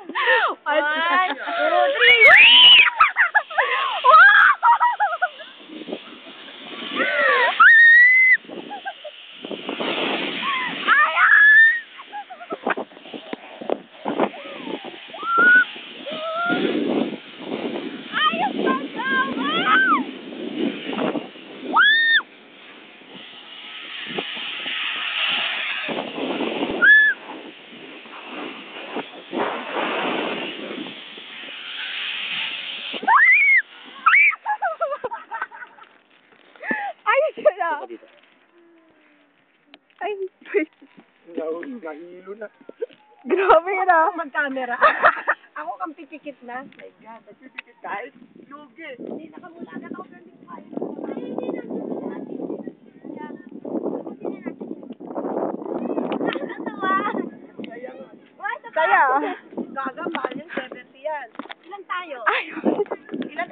One, two, three. Ay, nahilo na. grabe yun ah. Mag-camera. Ako kang pipikit na. My God, Pipikit kahit lugi. hindi nakamula na ako pero hindi tayo. Kaya. Gaga, mahal yan, 70 yan. Ilan tayo? Ay, Ilan